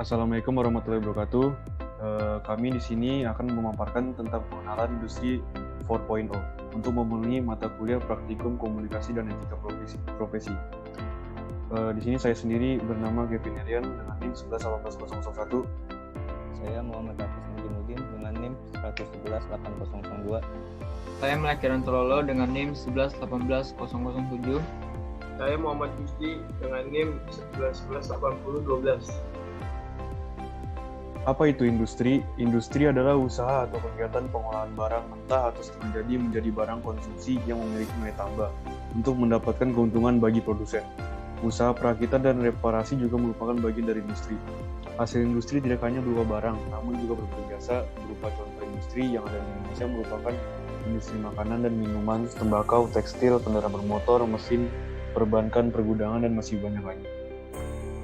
Assalamualaikum warahmatullahi wabarakatuh. Kami di sini akan memaparkan tentang pengenalan industri 4.0 untuk memenuhi mata kuliah praktikum komunikasi dan etika profesi. Di sini saya sendiri bernama Kevin Erian dengan NIM 1118001. Saya Muhammad Hafiz Najimuddin dengan NIM 1118002. Saya Melaki Rantololo dengan NIM 1118007. Saya Muhammad Gusti dengan NIM 118012. Apa itu industri? Industri adalah usaha atau kegiatan pengolahan barang mentah atau setengah jadi menjadi barang konsumsi yang memiliki nilai tambah untuk mendapatkan keuntungan bagi produsen. Usaha perakitan dan reparasi juga merupakan bagian dari industri. Hasil industri tidak hanya berupa barang, namun juga berupa jasa. Berupa contoh industri yang ada di Indonesia merupakan industri makanan dan minuman, tembakau, tekstil, kendaraan bermotor, mesin, perbankan, pergudangan, dan masih banyak lagi.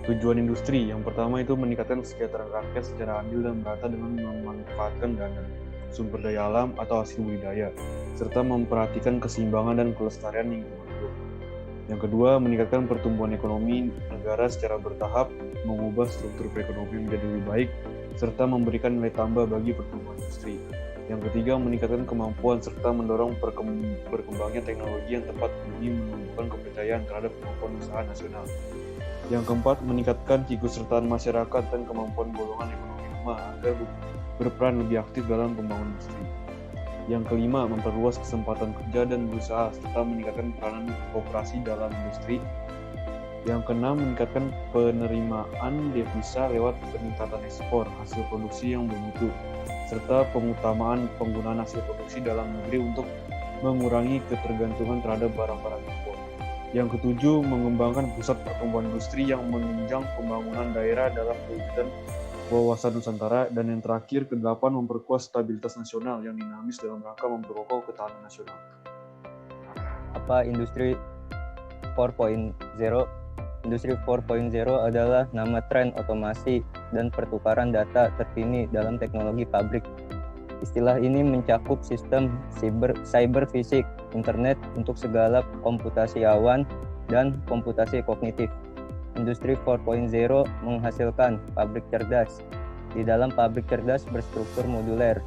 Tujuan industri yang pertama itu meningkatkan kesejahteraan rakyat secara adil dan merata dengan memanfaatkan dana, sumber daya alam atau hasil budidaya, serta memperhatikan keseimbangan dan kelestarian lingkungan hidup. Yang kedua, meningkatkan pertumbuhan ekonomi negara secara bertahap, mengubah struktur perekonomian menjadi lebih baik, serta memberikan nilai tambah bagi pertumbuhan industri. Yang ketiga, meningkatkan kemampuan serta mendorong berkembangnya teknologi yang tepat demi menumbuhkan kepercayaan terhadap kemampuan usaha nasional. Yang keempat, meningkatkan keikutsertaan masyarakat dan kemampuan golongan ekonomi lemah agar berperan lebih aktif dalam pembangunan industri. Yang kelima, memperluas kesempatan kerja dan berusaha serta meningkatkan peranan koperasi dalam industri. Yang keenam, meningkatkan penerimaan devisa lewat peningkatan ekspor hasil produksi yang bermutu serta pengutamaan penggunaan hasil produksi dalam negeri untuk mengurangi ketergantungan terhadap barang-barang impor. Yang ketujuh, mengembangkan pusat pertumbuhan industri yang menunjang pembangunan daerah dalam mewujudkan wawasan Nusantara. Dan yang terakhir, kedelapan, memperkuat stabilitas nasional yang dinamis dalam rangka memperkokoh ketahanan nasional. Apa industri 4.0? Industri 4.0 adalah nama tren otomasi dan pertukaran data terkini dalam teknologi pabrik. Istilah ini mencakup sistem cyber fisik, internet untuk segala komputasi awan, dan komputasi kognitif. Industri 4.0 menghasilkan pabrik cerdas. Di dalam pabrik cerdas berstruktur moduler,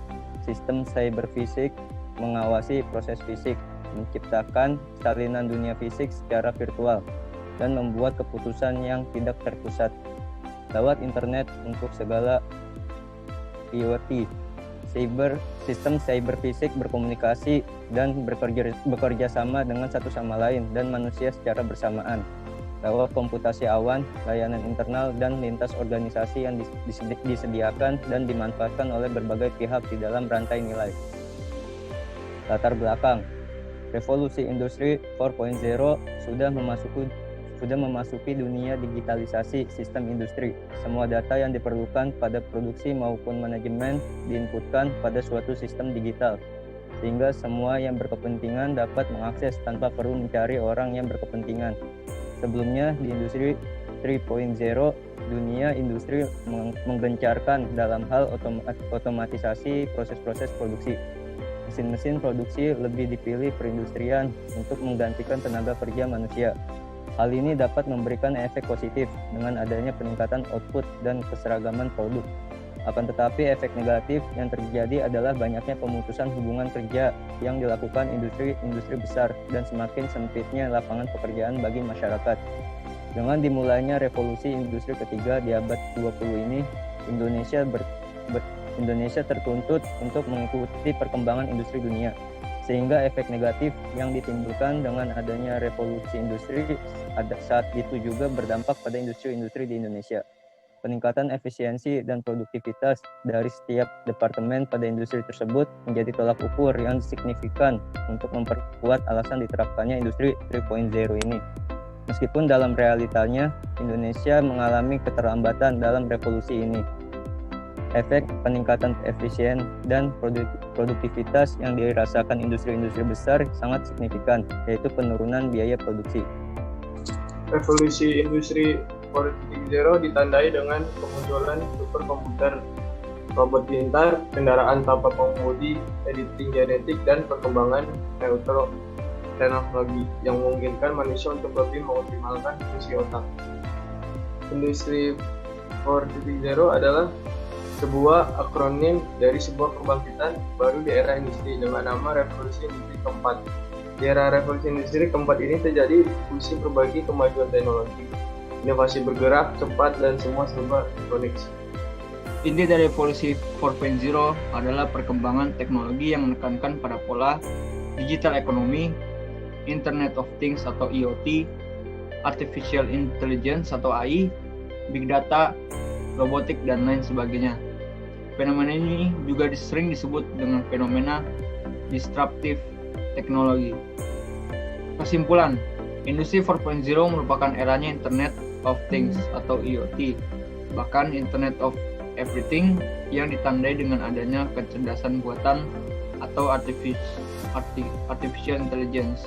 sistem cyber fisik mengawasi proses fisik, menciptakan salinan dunia fisik secara virtual, dan membuat keputusan yang tidak terpusat. Lewat internet untuk segala IoT. Sistem cyber fisik berkomunikasi dan bekerja sama dengan satu sama lain dan manusia secara bersamaan. Lewat komputasi awan, layanan internal dan lintas organisasi yang disediakan dan dimanfaatkan oleh berbagai pihak di dalam rantai nilai. Latar belakang. Revolusi industri 4.0 sudah memasuki dunia digitalisasi sistem industri. Semua data yang diperlukan pada produksi maupun manajemen diinputkan pada suatu sistem digital, sehingga semua yang berkepentingan dapat mengakses tanpa perlu mencari orang yang berkepentingan. Sebelumnya, di industri 3.0, dunia industri menggencarkan dalam hal otomatisasi proses-proses produksi. Mesin-mesin produksi lebih dipilih perindustrian untuk menggantikan tenaga kerja manusia. Hal ini dapat memberikan efek positif dengan adanya peningkatan output dan keseragaman produk. Akan tetapi efek negatif yang terjadi adalah banyaknya pemutusan hubungan kerja yang dilakukan industri besar dan semakin sempitnya lapangan pekerjaan bagi masyarakat. Dengan dimulainya revolusi industri ketiga di abad 20 ini, Indonesia tertuntut untuk mengikuti perkembangan industri dunia. Sehingga efek negatif yang ditimbulkan dengan adanya revolusi industri saat itu juga berdampak pada industri-industri di Indonesia. Peningkatan efisiensi dan produktivitas dari setiap departemen pada industri tersebut menjadi tolak ukur yang signifikan untuk memperkuat alasan diterapkannya industri 3.0 ini. Meskipun dalam realitanya Indonesia mengalami keterlambatan dalam revolusi ini. Efek peningkatan efisien dan produktivitas yang dirasakan industri-industri besar sangat signifikan, yaitu penurunan biaya produksi. Revolusi industri 4.0 ditandai dengan kemunculan superkomputer, robot pintar, kendaraan tanpa pengemudi, editing genetik, dan perkembangan teknologi yang memungkinkan manusia untuk lebih mengoptimalkan fungsi otak. Industri 4.0 adalah sebuah akronim dari sebuah kebangkitan baru di era industri dengan nama Revolusi Industri Keempat. Di era Revolusi Industri Keempat ini terjadi fusi berbagai kemajuan teknologi, inovasi bergerak cepat dan semua serba terkoneksi. Inti dari Revolusi 4.0 adalah perkembangan teknologi yang menekankan pada pola digital ekonomi, Internet of Things atau IoT, Artificial Intelligence atau AI, Big Data, robotik, dan lain sebagainya. Fenomena ini juga sering disebut dengan fenomena disruptive teknologi. Kesimpulan, Industri 4.0 merupakan eranya Internet of Things atau IoT, bahkan Internet of Everything yang ditandai dengan adanya kecerdasan buatan atau artificial intelligence,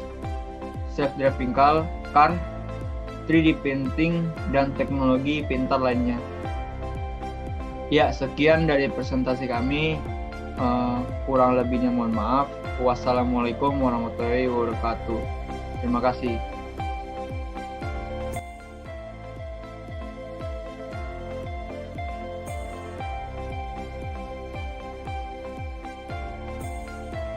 self-driving car, 3D printing, dan teknologi pintar lainnya. Ya, sekian dari presentasi kami. Kurang lebihnya mohon maaf. Wassalamualaikum warahmatullahi wabarakatuh. Terima kasih.